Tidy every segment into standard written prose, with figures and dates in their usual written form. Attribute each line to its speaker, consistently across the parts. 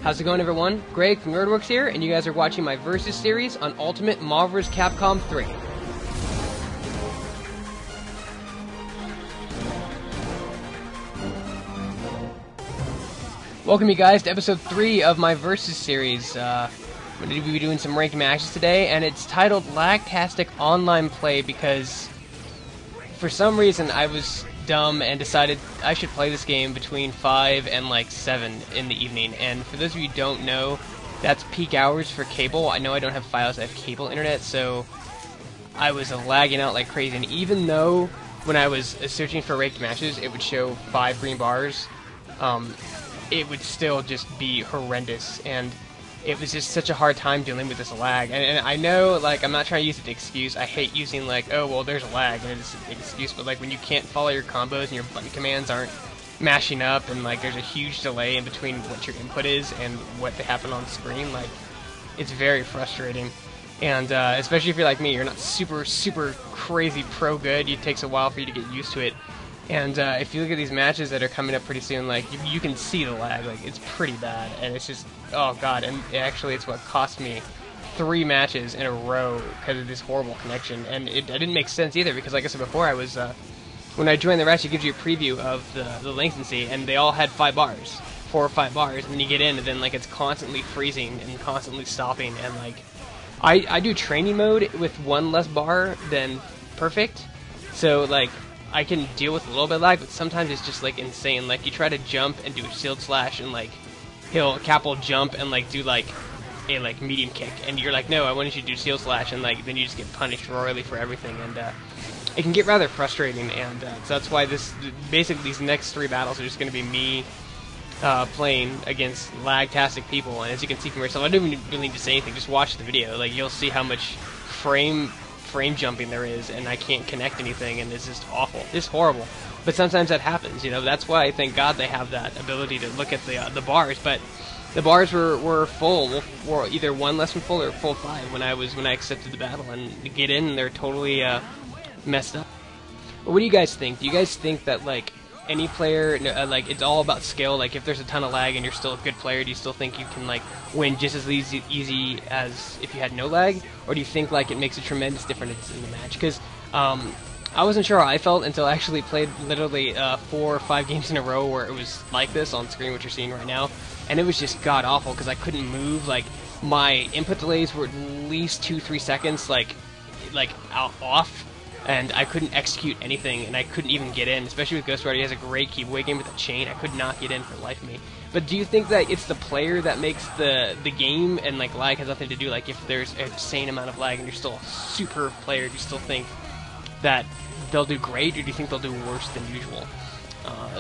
Speaker 1: How's it going, everyone? Greg from NerdWerkz here, and you guys are watching my Versus series on Ultimate Marvel vs. Capcom 3. Welcome, you guys, to episode 3 of my Versus series. I'm going to be doing some ranked matches today, and it's titled Lagtastic Online Play because for some reason I was dumb and decided I should play this game between 5 and like 7 in the evening. And for those of you who don't know, that's peak hours for cable. I know I don't have files, I have cable internet, so I was lagging out like crazy. And even though when I was searching for ranked matches it would show 5 green bars, it would still just be horrendous, and it was just such a hard time dealing with this lag. And I know, like, I'm not trying to use it as an excuse. I hate using, like, oh, well, there's a lag, and it's an excuse. But, like, when you can't follow your combos and your button commands aren't mashing up, and, like, there's a huge delay in between what your input is and what they happen on screen, like, it's very frustrating. And especially if you're like me, you're not super, super crazy pro good. It takes a while for you to get used to it. And if you look at these matches that are coming up pretty soon, like, you can see the lag. Like, it's pretty bad, and it's just, oh god. And actually, it's what cost me 3 matches in a row because of this horrible connection. And it didn't make sense either, because like I said before, I was when I joined the match, it gives you a preview of the latency, and they all had 5 bars, 4 or 5 bars, and then you get in, and then like it's constantly freezing and constantly stopping. And like, I do training mode with 1 less bar than perfect, so like I can deal with a little bit of lag, but sometimes it's just like insane. Like, you try to jump and do a shield slash, and like Cap will jump and like do like a like medium kick, and you're like, no, I wanted you to do shield slash, and like then you just get punished royally for everything, and it can get rather frustrating. And so that's why basically these next 3 battles are just going to be me playing against Lagtastic people. And as you can see from yourself, I don't even really need to say anything. Just watch the video. Like, you'll see how much frame jumping there is, and I can't connect anything, and it's just awful. It's horrible. But sometimes that happens, you know. That's why I thank God they have that ability to look at the bars. But the bars were full, were either 1 less than full or full 5 when I accepted the battle, and to get in, they're totally messed up. But what do you guys think? Do you guys think that like any player, like, it's all about skill? Like, if there's a ton of lag and you're still a good player, do you still think you can like win just as easy as if you had no lag? Or do you think like it makes a tremendous difference in the match? Because I wasn't sure how I felt until I actually played literally 4 or 5 games in a row where it was like this on screen, what you're seeing right now, and it was just god awful because I couldn't move. Like, my input delays were at least 2-3 seconds like off, and I couldn't execute anything, and I couldn't even get in, especially with Ghost Rider. He has a great keep-away game with a chain. I could not get in for the life of me. But do you think that it's the player that makes the game, and like lag has nothing to do? Like, if there's an insane amount of lag and you're still a super player, do you still think that they'll do great, or do you think they'll do worse than usual?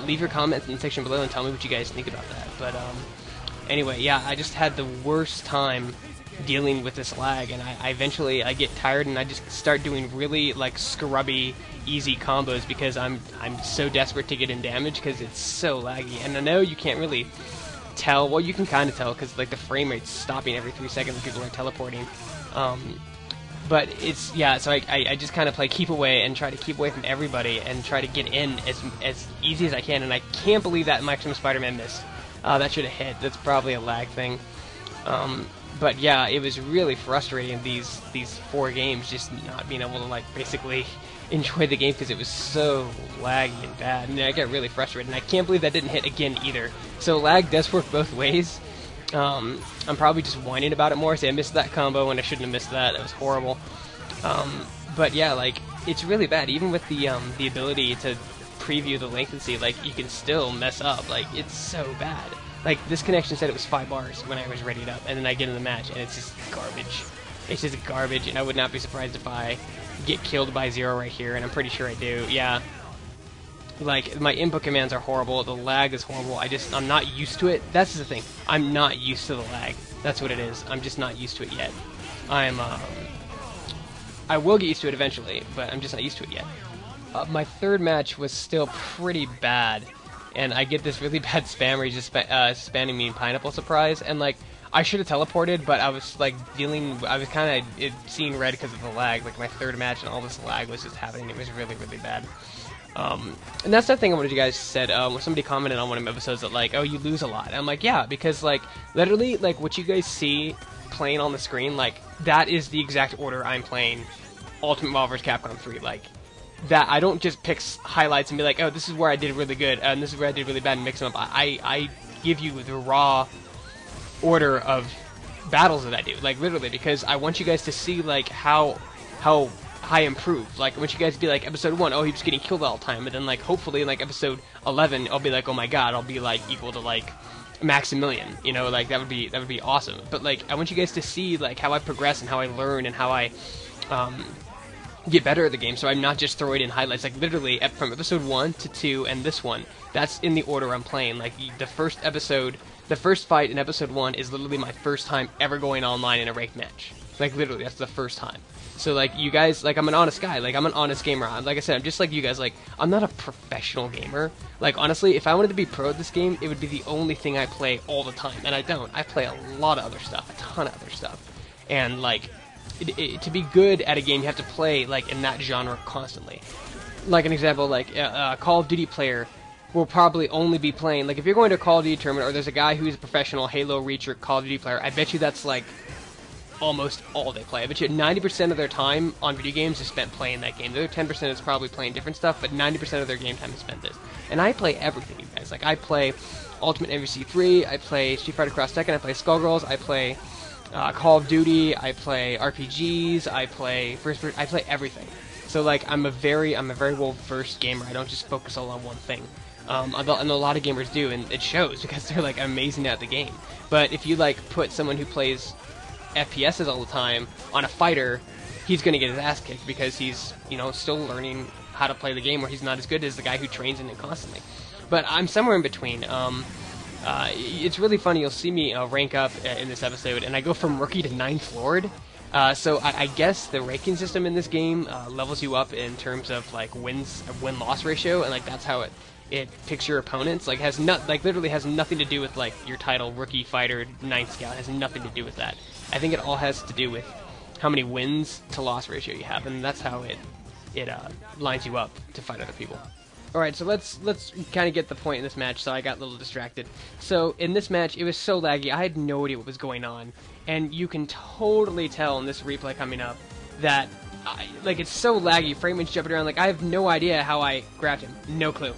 Speaker 1: Leave your comments in the section below and tell me what you guys think about that. But anyway, yeah, I just had the worst time dealing with this lag, and I eventually get tired, and I just start doing really like scrubby easy combos because I'm so desperate to get in damage because it's so laggy. And I know you can't really tell, well, you can kind of tell because like the frame rate's stopping every 3 seconds when people are teleporting, but it's, yeah, so I just kind of play keep away and try to keep away from everybody and try to get in as easy as I can. And I can't believe that Maximum Spider-Man missed. That should have hit. That's probably a lag thing. But yeah, it was really frustrating these 4 games, just not being able to like basically enjoy the game because it was so laggy and bad. And I got really frustrated, and I can't believe that didn't hit again either. So lag does work both ways. I'm probably just whining about it more. Say I missed that combo when I shouldn't have missed that. That was horrible. But yeah, like, it's really bad. Even with the ability to preview the latency, like, you can still mess up. Like, it's so bad. Like, this connection said it was 5 bars when I was readied up, and then I get in the match, and it's just garbage. It's just garbage, and I would not be surprised if I get killed by 0 right here, and I'm pretty sure I do. Yeah. Like, my input commands are horrible, the lag is horrible, I'm not used to it. That's the thing. I'm not used to the lag. That's what it is. I'm just not used to it yet. I will get used to it eventually, but I'm just not used to it yet. My 3rd match was still pretty bad, and I get this really bad spam where he's just spamming me in Pineapple Surprise, and like, I should have teleported, but I was like I was kind of seeing red because of the lag. Like, my 3rd match and all this lag was just happening. It was really, really bad. And that's the thing one of you guys said, when somebody commented on one of my episodes that, like, oh, you lose a lot. And I'm like, yeah, because, like, literally, like, what you guys see playing on the screen, like, that is the exact order I'm playing Ultimate Marvel vs. Capcom 3. Like, that, I don't just pick highlights and be like, oh, this is where I did really good, and this is where I did really bad, and mix them up. I give you the raw order of battles that I do, like, literally, because I want you guys to see, like, how I improve. Like, I want you guys to be like, episode 1, oh, he was getting killed all the time, and then, like, hopefully, in, like, episode 11, I'll be like, oh my god, I'll be, like, equal to, like, Maximilian, you know, like, that would be awesome. But, like, I want you guys to see, like, how I progress and how I learn and how I, get better at the game, so I'm not just throwing in highlights. Like, literally, from episode 1 to 2 and this one, that's in the order I'm playing. Like, the first fight in episode 1 is literally my first time ever going online in a ranked match. Like, literally, that's the first time. So, like, you guys, like, I'm an honest guy. Like, I'm an honest gamer. Like I said, I'm just like you guys. Like, I'm not a professional gamer. Like, honestly, if I wanted to be pro at this game, it would be the only thing I play all the time. And I don't. I play a lot of other stuff, a ton of other stuff. And, like, to be good at a game, you have to play, like, in that genre constantly. Like, an example, like, a Call of Duty player will probably only be playing, like, if you're going to a Call of Duty tournament, or there's a guy who's a professional Halo Reacher Call of Duty player, I bet you that's, like, almost all they play. I bet you 90% of their time on video games is spent playing that game. The other 10% is probably playing different stuff, but 90% of their game time is spent this. And I play everything, you guys. Like, I play Ultimate MVC3, I play Street Fighter Cross Tekken, I play Skullgirls, I play Call of Duty, I play RPGs, I play I play everything. So, like, I'm a very well-versed gamer. I don't just focus all on one thing. And a lot of gamers do, and it shows because they're, like, amazing at the game. But if you, like, put someone who plays FPSs all the time on a fighter, he's going to get his ass kicked because he's, you know, still learning how to play the game, where he's not as good as the guy who trains in it constantly. But I'm somewhere in between. It's really funny. You'll see me rank up in this episode, and I go from rookie to 9th Lord. So I guess the ranking system in this game levels you up in terms of, like, win-loss ratio, and, like, that's how it picks your opponents. Like, literally has nothing to do with, like, your title, rookie, fighter, 9th scout. It has nothing to do with that. I think it all has to do with how many wins to loss ratio you have, and that's how it lines you up to fight other people. Alright, so let's kind of get the point in this match, so I got a little distracted. So, in this match, it was so laggy, I had no idea what was going on. And you can totally tell in this replay coming up that, like, it's so laggy, frame rate's jumping around, like, I have no idea how I grabbed him. No clue.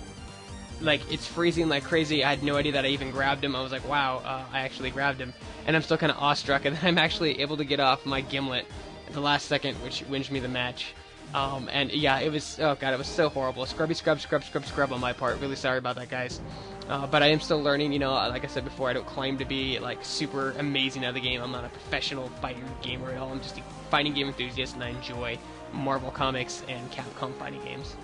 Speaker 1: Like, it's freezing like crazy. I had no idea that I even grabbed him. I was like, wow, I actually grabbed him. And I'm still kind of awestruck, and then I'm actually able to get off my gimlet at the last second, which wins me the match. And yeah, it was, oh god, it was so horrible. Scrub on my part. Really sorry about that, guys. But I am still learning, you know, like I said before, I don't claim to be, like, super amazing at the game. I'm not a professional fighting gamer at all. I'm just a fighting game enthusiast, and I enjoy Marvel Comics and Capcom fighting games.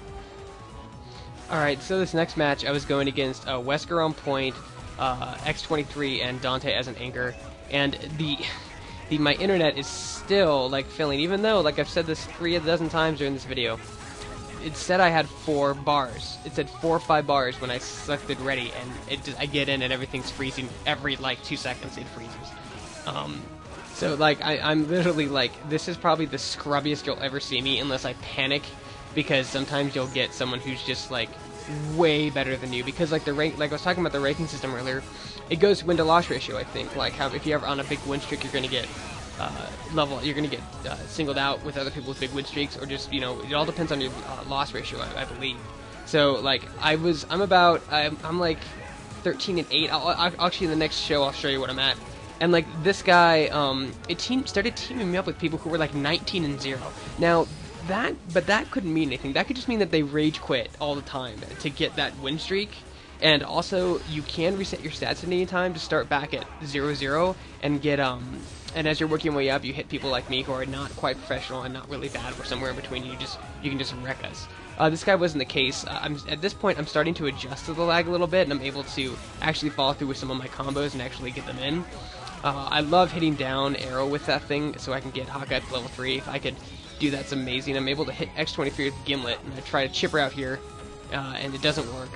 Speaker 1: Alright, so this next match, I was going against Wesker on point, X23, and Dante as an anchor, and my internet is still, like, failing, even though, like, I've said this 3 dozen times during this video. It said I had 4 bars. It said 4 or 5 bars when I selected ready, and I get in and everything's freezing. Every, like, 2 seconds it freezes. So, like, I'm literally, like, this is probably the scrubbiest you'll ever see me, unless I panic, because sometimes you'll get someone who's just, like, way better than you, because, like, like I was talking about the ranking system earlier, it goes win to loss ratio, I think. Like, how if you're ever on a big win streak, you're gonna get you're gonna get singled out with other people with big win streaks, or just, you know, it all depends on your loss ratio, I believe. So, like, I'm like 13-8. I'll actually in the next show I'll show you what I'm at. And, like, this guy, started teaming me up with people who were like 19-0. Now, that couldn't mean anything. That could just mean that they rage quit all the time to get that win streak. And also, you can reset your stats at any time to start back at 0-0 and get, and as you're working your way up, you hit people like me who are not quite professional and not really bad. We're somewhere in between. You can just wreck us. This guy wasn't the case. At this point, I'm starting to adjust to the lag a little bit, and I'm able to actually follow through with some of my combos and actually get them in. I love hitting down arrow with that thing, so I can get Hawkeye to level 3. If I could do that's amazing. I'm able to hit X23 with Gimlet, and I try to chip her out here, and it doesn't work.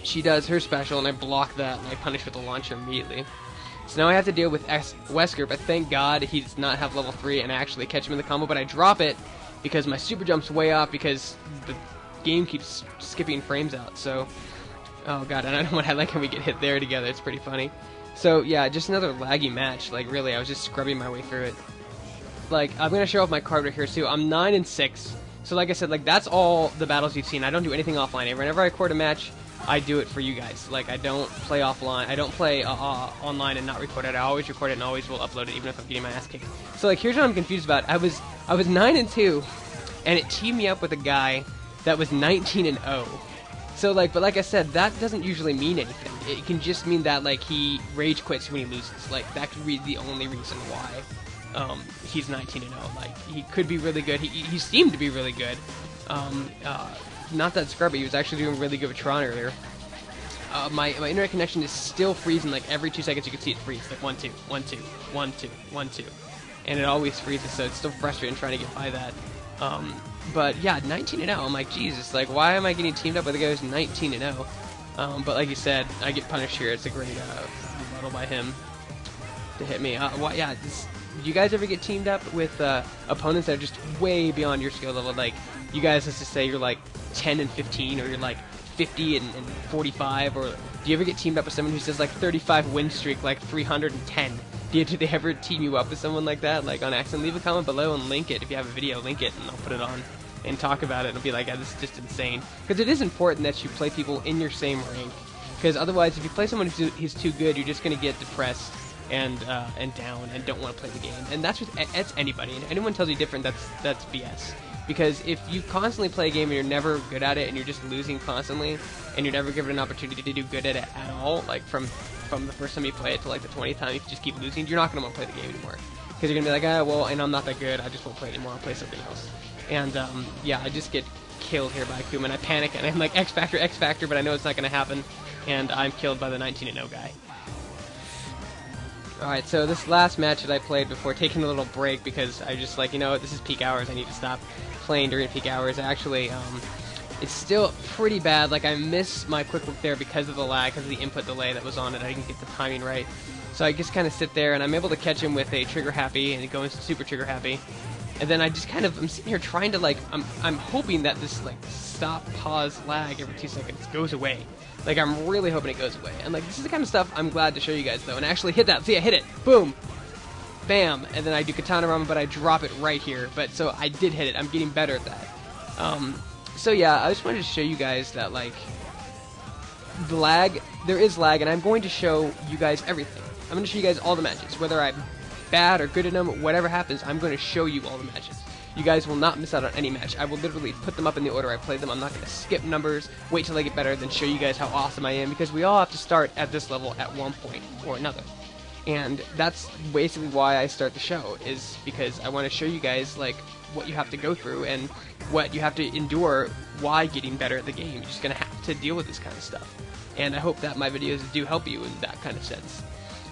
Speaker 1: She does her special, and I block that, and I punish with the launcher immediately. So now I have to deal with Wesker, but thank God he does not have level 3, and I actually catch him in the combo, but I drop it because my super jump's way off because the game keeps skipping frames out. So, oh god, I don't know what I like when we get hit there together. It's pretty funny. So yeah, just another laggy match. Like really, I was just scrubbing my way through it. Like I'm gonna show off my card right here too. I'm 9-6. So like I said, like that's all the battles you've seen. I don't do anything offline. Whenever I record a match, I do it for you guys. Like I don't play offline. I don't play online and not record it. I always record it and always will upload it, even if I'm getting my ass kicked. So like here's what I'm confused about. I was 9-2, and it teamed me up with a guy that was 19-0. So like, but like I said, that doesn't usually mean anything. It can just mean that like he rage quits when he loses. Like that could be the only reason why he's 19-0. Like he could be really good. He seemed to be really good. Not that scrubby. He was actually doing really good with Tron earlier. My internet connection is still freezing. Like every 2 seconds, you can see it freeze. Like 1 2 1 2 1 2 1 2, and it always freezes. So it's still frustrating trying to get by that. But yeah, 19-0. I'm like, Jesus, like why am I getting teamed up with a guy who's 19-0? But like you said, I get punished here. It's a great rebuttal by him to hit me. Yeah, do you guys ever get teamed up with opponents that are just way beyond your skill level? Like you guys, let's just say you're like 10-15, or you're like 50-45, or do you ever get teamed up with someone who says like 35 win streak, like 310? Do they ever team you up with someone like that, like on accident? Leave a comment below and link it. If you have a video, link it, and I'll put it on and talk about it. And I'll be like, yeah, this is just insane. Because it is important that you play people in your same rank. Because otherwise, if you play someone who's too good, you're just going to get depressed and down and don't want to play the game. And that's anybody. And anyone tells you different, that's BS. Because if you constantly play a game and you're never good at it, and you're just losing constantly, and you're never given an opportunity to do good at it at all, like from the first time you play it to like the 20th time, if you just keep losing, you're not going to want to play the game anymore. Because you're going to be like, well, and I'm not that good, I just won't play it anymore, I'll play something else. And yeah, I just get killed here by Akuma, and I panic, and I'm like, X Factor, but I know it's not going to happen, and I'm killed by the 19-0 guy. Alright, so this last match that I played before taking a little break, because I just like, you know what, this is peak hours, I need to stop playing during peak hours. Actually, it's still pretty bad. Like I missed my quick look there because of the lag, because of the input delay that was on it. I didn't get the timing right. So I just kind of sit there, and I'm able to catch him with a trigger happy, and it goes super trigger happy. And then I just kind of, I'm sitting here trying to like, I'm hoping that this like stop, pause, lag every 2 seconds goes away. Like I'm really hoping it goes away. And like this is the kind of stuff I'm glad to show you guys though, and actually hit that. See, I hit it. Boom. Bam, and then I do Katana Rama, but I drop it right here. But so I did hit it. I'm getting better at that. So yeah, I just wanted to show you guys that like the lag, there is lag, and I'm going to show you guys everything. I'm going to show you guys all the matches, whether I'm bad or good at them, whatever happens. I'm going to show you all the matches. You guys will not miss out on any match. I will literally put them up in the order I played them. I'm not going to skip numbers, wait till I get better, then show you guys how awesome I am, because we all have to start at this level at one point or another. And that's basically why I start the show, is because I want to show you guys like what you have to go through and what you have to endure while getting better at the game. You're just going to have to deal with this kind of stuff. And I hope that my videos do help you in that kind of sense.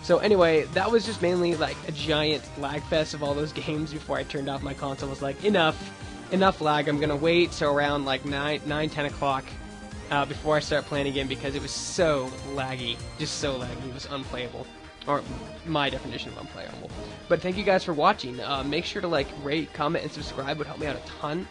Speaker 1: So anyway, that was just mainly like a giant lag fest of all those games before I turned off my console. I was like, enough lag. I'm going to wait till around like 9, 10 o'clock before I start playing again, because it was so laggy. Just so laggy. It was unplayable. Or my definition of unplayable. But thank you guys for watching. Make sure to like, rate, comment, and subscribe. Would help me out a ton.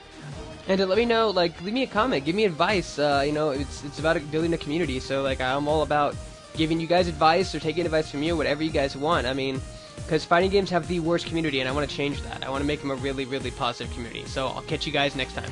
Speaker 1: And to let me know, like, leave me a comment, give me advice. You know, it's about building a community. So like, I'm all about giving you guys advice or taking advice from you, whatever you guys want. I mean, because fighting games have the worst community, and I want to change that. I want to make them a really, really positive community. So I'll catch you guys next time.